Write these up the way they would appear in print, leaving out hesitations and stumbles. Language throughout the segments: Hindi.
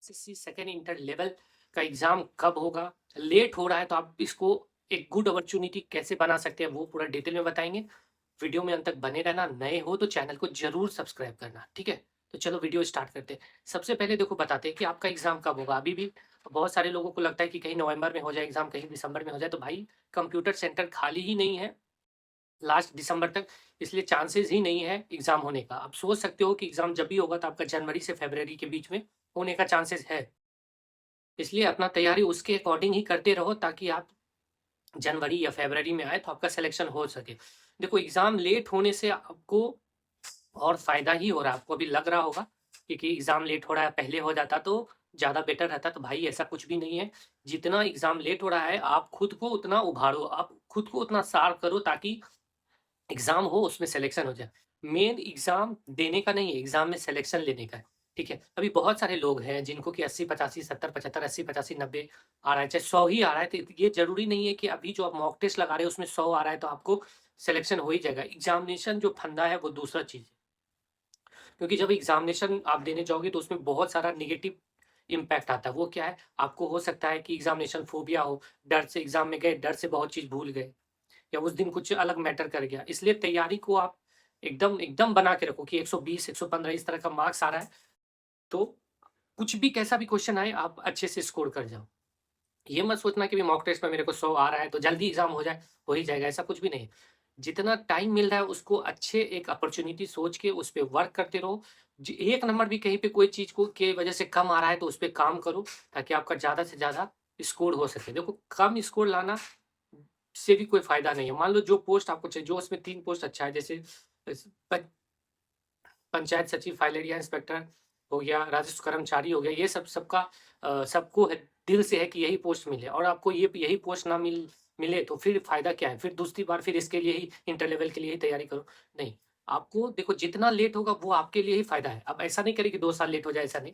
एसएससी सेकेंड इंटर लेवल का एग्ज़ाम कब होगा? लेट हो रहा है तो आप इसको एक गुड अपॉर्च्युनिटी कैसे बना सकते हैं वो पूरा डिटेल में बताएँगे। वीडियो में अंत तक बने रहना, नए हो तो चैनल को ज़रूर सब्सक्राइब करना, ठीक है? तो चलो वीडियो स्टार्ट करते हैं। सबसे पहले देखो बताते हैं कि आपका एग्ज़ाम कब होगा? अभी भी बहुत सारे लोगों को लगता है कि कहीं नवंबर में हो जाए एग्ज़ाम, कहीं दिसंबर में हो जाए, तो भाई कंप्यूटर सेंटर खाली ही नहीं है लास्ट दिसंबर तक, इसलिए चांसेस ही नहीं है एग्ज़ाम होने का। आप सोच सकते हो कि एग्ज़ाम जब भी होगा तो आपका जनवरी से फरवरी के बीच में होने का चांसेस है। इसलिए अपना तैयारी उसके अकॉर्डिंग ही करते रहो ताकि आप जनवरी या फरवरी में आए तो आपका सिलेक्शन हो सके। देखो एग्ज़ाम लेट होने से आपको और फ़ायदा ही हो रहा है। आपको अभी लग रहा होगा कि एग्ज़ाम लेट हो रहा है, पहले हो जाता तो ज़्यादा बेटर रहता, तो भाई ऐसा कुछ भी नहीं है। जितना एग्ज़ाम लेट हो रहा है आप खुद को उतना उभारो, आप खुद को उतना शार्प करो ताकि एग्ज़ाम हो उसमें सिलेक्शन हो जाए। मेन एग्ज़ाम देने का नहीं है, एग्ज़ाम में सिलेक्शन लेने का है, ठीक है? अभी बहुत सारे लोग हैं जिनको कि 80-85, 70-75, 80-85, 90 आ रहा है, चाहे 100 ही आ रहा है, तो ये ज़रूरी नहीं है कि अभी जो आप मॉक टेस्ट लगा रहे हो उसमें 100 आ रहा है तो आपको सिलेक्शन हो ही जाएगा। एग्ज़ामिनेशन जो फंदा है वो दूसरा चीज़ है। क्योंकि जब एग्ज़ामिनेशन आप देने जाओगे तो उसमें बहुत सारा नेगेटिव इम्पैक्ट आता है। वो क्या है? आपको हो सकता है कि एग्ज़ामिनेशन फ़ोबिया हो, डर से एग्ज़ाम में गए, डर से बहुत चीज़ भूल गए। या उस दिन कुछ अलग मैटर कर गया। इसलिए तैयारी को आप एकदम एकदम बना के रखो कि 120, 115 इस तरह का मार्क्स आ रहा है, तो कुछ भी कैसा भी क्वेश्चन आए आप अच्छे से स्कोर कर जाओ। ये मत सोचना कि मॉक टेस्ट में मेरे को 100 आ रहा है तो जल्दी एग्ज़ाम हो जाए, हो ही जाएगा, ऐसा कुछ भी नहीं है। जितना टाइम मिल रहा है उसको अच्छे एक अपॉर्च्युनिटी सोच के उस पे वर्क करते रहो। ज 1 नंबर भी कहीं पे कोई चीज़ को के वजह से कम आ रहा है तो उस पे काम करो ताकि आपका ज़्यादा से ज़्यादा स्कोर हो सके। देखो कम स्कोर लाना से भी कोई फ़ायदा नहीं है। मान लो जो पोस्ट आपको चाहिए, जो उसमें 3 पोस्ट अच्छा है, जैसे इस प पंचायत सचिव, फाइल एरिया इंस्पेक्टर हो गया, राजस्व कर्मचारी हो गया, ये सब सबका सबको है दिल से है कि यही पोस्ट मिले और आपको ये यही पोस्ट ना मिले तो फिर फ़ायदा क्या है? फिर दूसरी बार फिर इसके लिए ही इंटर लेवल के लिए ही तैयारी करो। नहीं, आपको देखो जितना लेट होगा वो आपके लिए ही फ़ायदा है। अब ऐसा नहीं करें कि 2 साल लेट हो जाए, ऐसा नहीं।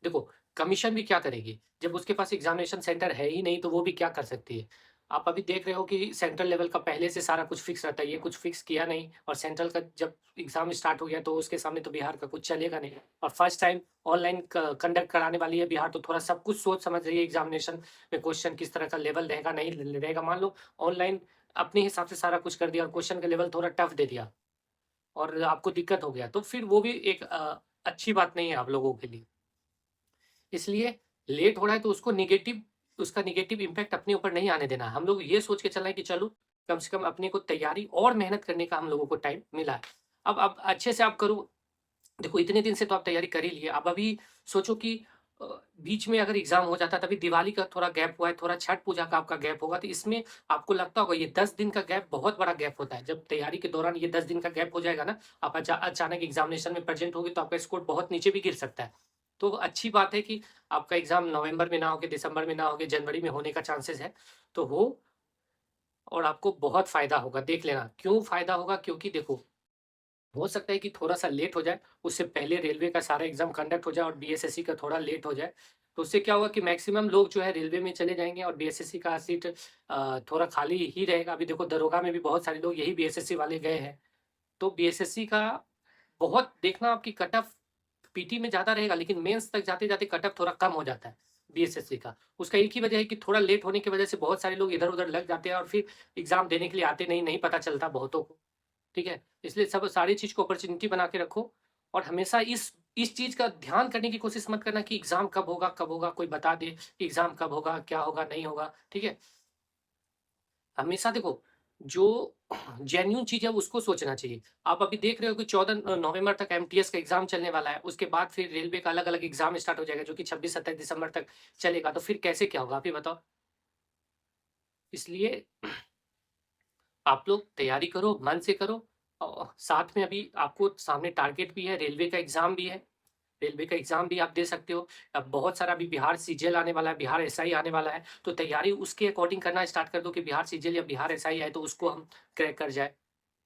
देखो, कमीशन भी क्या करेगी? जब उसके पास एग्ज़ामिनेशन सेंटर है ही नहीं, तो वो भी क्या कर सकती है? आप अभी देख रहे हो कि सेंट्रल लेवल का पहले से सारा कुछ फिक्स रहता है, ये कुछ फिक्स किया नहीं और सेंट्रल का जब एग्ज़ाम स्टार्ट हो गया, तो उसके सामने तो बिहार का कुछ चलेगा नहीं और फर्स्ट टाइम ऑनलाइन क कंडक्ट कराने वाली है बिहार, तो थोड़ा सब कुछ सोच समझ रही है एग्ज़ामिनेशन में क्वेश्चन किस तरह का लेवल रहेगा, नहीं रहेगा। मान लो ऑनलाइन अपने हिसाब से सारा कुछ कर दिया और क्वेश्चन का लेवल थोड़ा टफ दे दिया और आपको दिक्कत हो गया, तो फिर वो भी एक अच्छी बात नहीं है आप लोगों के लिए। इसलिए लेट हो रहा है तो उसका नेगेटिव इम्पैक्ट अपने ऊपर नहीं आने देना है। हम लोग ये सोच के चलना है कि चलो कम से कम अपने को तैयारी और मेहनत करने का हम लोगों को टाइम मिला है। अब अच्छे से आप करो। देखो इतने दिन से तो आप तैयारी कर ही लिए। अब अभी सोचो कि अ, बीच में अगर एग्ज़ाम हो जाता है, तभी दिवाली का थोड़ा गैप हुआ है, थोड़ा छठ पूजा का आपका गैप होगा, तो इसमें आपको लगता होगा ये 10 दिन का गैप बहुत बड़ा गैप होता है। जब तैयारी के दौरान ये 10 दिन का गैप हो जाएगा ना, आप अचानक एग्ज़ामिनेशन में प्रेज़ेंट होगे तो आपका स्कोर बहुत नीचे भी गिर सकता है। तो अच्छी बात है कि आपका एग्ज़ाम नवंबर में ना होके, दिसंबर में ना होके, जनवरी में होने का चांसेस है। तो हो और आपको बहुत फ़ायदा होगा, देख लेना। क्यों फ़ायदा होगा? क्योंकि देखो हो सकता है कि थोड़ा-सा लेट हो जाए, उससे पहले रेलवे का सारा एग्ज़ाम कंडक्ट हो जाए और बीएसएससी का थोड़ा लेट हो जाए, तो उससे क्या होगा कि मैक्सिमम लोग जो है रेलवे में चले जाएँगे और बीएसएससी का सीट थोड़ा खाली ही रहेगा। अभी देखो दरोगा में भी बहुत सारे लोग यही बीएसएससी वाले गए हैं, तो बीएसएससी का बहुत देखना आपकी कट ऑफ पीटी में ज़्यादा रहेगा, लेकिन मेंस तक जाते-जाते कट ऑफ थोड़ा कम हो जाता है बीएसएससी का। उसका एक ही वजह है कि थोड़ा लेट होने की वजह से बहुत सारे लोग इधर-उधर लग जाते हैं और फिर एग्ज़ाम देने के लिए आते नहीं, नहीं पता चलता बहुतों को। ठीक है? इसलिए सब सारी चीज़ को अपॉर्च्युनिटी बना के रखो और हमेशा इस चीज़ का ध्यान करने की कोशिश मत करना कि एग्ज़ाम कब होगा? कोई बता दे कि एग्ज़ाम कब होगा, क्या होगा, नहीं होगा, ठीक है? हमेशा देखो, जो जेन्युइन चीज़ है उसको सोचना चाहिए। आप अभी देख रहे हो कि 14 नवंबर तक एमटीएस का एग्ज़ाम चलने वाला है, उसके बाद फिर रेलवे का अलग-अलग एग्ज़ाम स्टार्ट हो जाएगा जो कि 26-27 दिसंबर तक चलेगा, तो फिर कैसे क्या होगा आप ही बताओ? इसलिए आप लोग तैयारी करो, मन से करो साथ में अभी आपको सामने टारगेट भी है, रेलवे का एग्ज़ाम भी है। रेलवे का एग्ज़ाम भी आप दे सकते हो। अब बहुत सारा अभी बिहार सीजीएल आने वाला है, बिहार एसआई आने वाला है, तो तैयारी उसके अकॉर्डिंग करना स्टार्ट कर दो कि बिहार सीजीएल या बिहार एसआई आए तो उसको हम क्रैक कर जाएँ,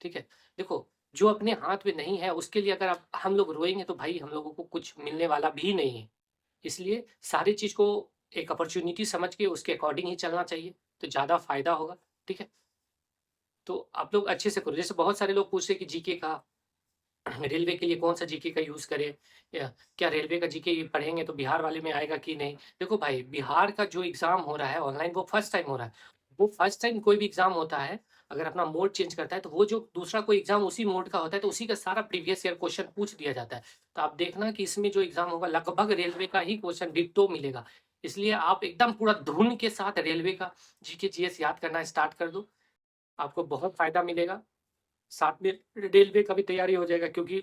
ठीक है? देखो, जो अपने हाथ में नहीं है उसके लिए अगर आप हम लोग रोएँगे तो भाई हम लोगों को कुछ मिलने वाला भी नहीं है। इसलिए सारी चीज़ को एक अपॉर्च्युनिटी समझ के उसके अकॉर्डिंग ही चलना चाहिए, तो ज़्यादा फ़ायदा होगा, ठीक है? तो आप लोग अच्छे से करो। जैसे बहुत सारे लोग पूछते हैं कि जीके का रेलवे के लिए कौन सा जीके का यूज़ करें, या क्या रेलवे का जीके पढ़ेंगे तो बिहार वाले में आएगा कि नहीं। देखो भाई, बिहार का जो एग्ज़ाम हो रहा है ऑनलाइन, वो फर्स्ट टाइम हो रहा है। वो फर्स्ट टाइम कोई भी एग्ज़ाम होता है, अगर अपना मोड चेंज करता है तो वो जो दूसरा कोई एग्ज़ाम उसी मोड का होता है, तो उसी का सारा प्रीवियस ईयर क्वेश्चन पूछ दिया जाता है। तो आप देखना कि इसमें जो एग्ज़ाम होगा लगभग रेलवे का ही क्वेश्चन डिट्टो मिलेगा। इसलिए आप एकदम पूरा धुन के साथ रेलवे का जीके जीएस याद करना स्टार्ट कर दो, आपको बहुत फ़ायदा मिलेगा। साथ में रेलवे का भी तैयारी हो जाएगा, क्योंकि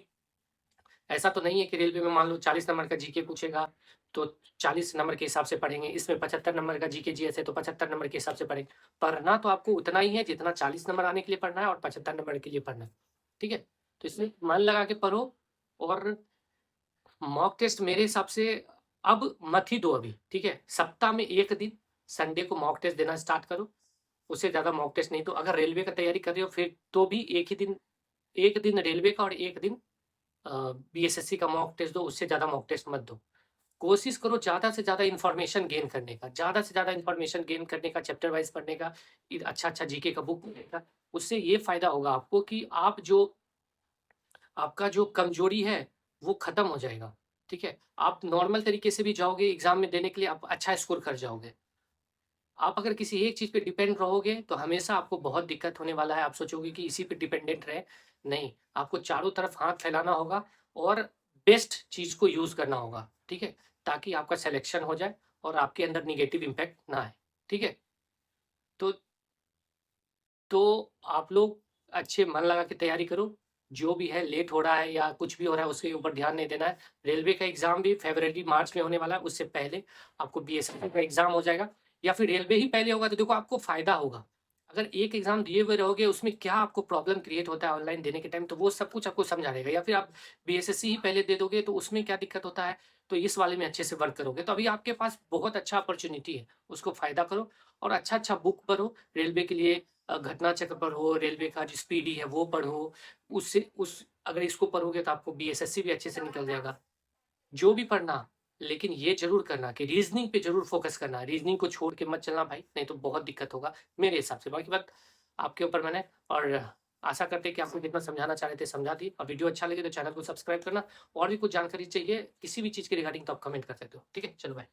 ऐसा तो नहीं है कि रेलवे में मान लो 40 नंबर का जीके पूछेगा तो 40 नंबर के हिसाब से पढ़ेंगे, इसमें 75 नंबर का जीके जीएस है तो 75 नंबर के हिसाब से पढ़ेंगे। पढ़ना तो आपको उतना ही है जितना 40 नंबर आने के लिए पढ़ना है और 75 नंबर के लिए पढ़ना है, ठीक है। तो इसमें मन लगा के पढ़ो, और मॉक टेस्ट मेरे हिसाब से अब मत ही दो अभी, ठीक है। सप्ताह में एक दिन संडे को मॉक टेस्ट देना स्टार्ट करो, उससे ज़्यादा मॉक टेस्ट नहीं दो। अगर रेलवे का तैयारी कर रहे हो फिर तो भी एक दिन रेलवे का और एक दिन बीएसएससी का मॉक टेस्ट दो, उससे ज़्यादा मॉक टेस्ट मत दो। कोशिश करो ज़्यादा से ज़्यादा इन्फॉर्मेशन गेन करने का, ज़्यादा से ज़्यादा इन्फॉर्मेशन गेन करने का, चैप्टर वाइज पढ़ने का, अच्छा जीके का बुक पढ़ने का। उससे ये फ़ायदा होगा आपको कि आपका जो कमजोरी है वो खत्म हो जाएगा, ठीक है। आप नॉर्मल तरीके से भी जाओगे एग्जाम में देने के लिए, आप अच्छा स्कोर कर जाओगे। आप अगर किसी एक चीज़ पे डिपेंड रहोगे तो हमेशा आपको बहुत दिक्कत होने वाला है। आप सोचोगे कि इसी पे डिपेंडेंट रहे, नहीं, आपको चारों तरफ हाथ फैलाना होगा और बेस्ट चीज़ को यूज़ करना होगा, ठीक है, ताकि आपका सिलेक्शन हो जाए और आपके अंदर नेगेटिव इम्पैक्ट ना आए, ठीक है। तो आप लोग अच्छे मन लगा के तैयारी करो। जो भी है, लेट हो रहा है या कुछ भी हो रहा है उसके ऊपर ध्यान नहीं देना है। रेलवे का एग्ज़ाम भी फ़रवरी मार्च में होने वाला है, उससे पहले आपको बीएसएफ का एग्ज़ाम हो जाएगा, या फिर रेलवे ही पहले होगा तो देखो आपको फ़ायदा होगा। अगर एक एग्ज़ाम दिए हुए रहोगे उसमें क्या आपको प्रॉब्लम क्रिएट होता है ऑनलाइन देने के टाइम, तो वो सब कुछ आपको समझा देगा। या फिर आप बीएसएससी ही पहले दे दोगे तो उसमें क्या दिक्कत होता है, तो इस वाले में अच्छे से वर्क करोगे। तो अभी आपके पास बहुत अच्छा अपॉर्च्युनिटी है, उसको फ़ायदा करो और अच्छा बुक पढ़ो। रेलवे के लिए घटना चक्र पढ़ो, रेलवे का जो स्पीडी है वो पढ़ो। उससे उस अगर इसको पढ़ोगे तो आपको बीएसएससी भी अच्छे से निकल जाएगा। जो भी पढ़ना, लेकिन ये ज़रूर करना कि रीज़निंग पे ज़रूर फ़ोकस करना। रीज़निंग को छोड़ के मत चलना भाई, नहीं तो बहुत दिक्कत होगा मेरे हिसाब से। बाकी बात आपके ऊपर मैंने, और आशा करते हैं कि आपको जितना समझाना चाह रहे थे समझा दी। और वीडियो अच्छा लगे तो चैनल को सब्सक्राइब करना। और भी कुछ जानकारी चाहिए किसी भी चीज़ के रिगार्डिंग तो आप कमेंट कर सकते हो, ठीक है। चलो बाय।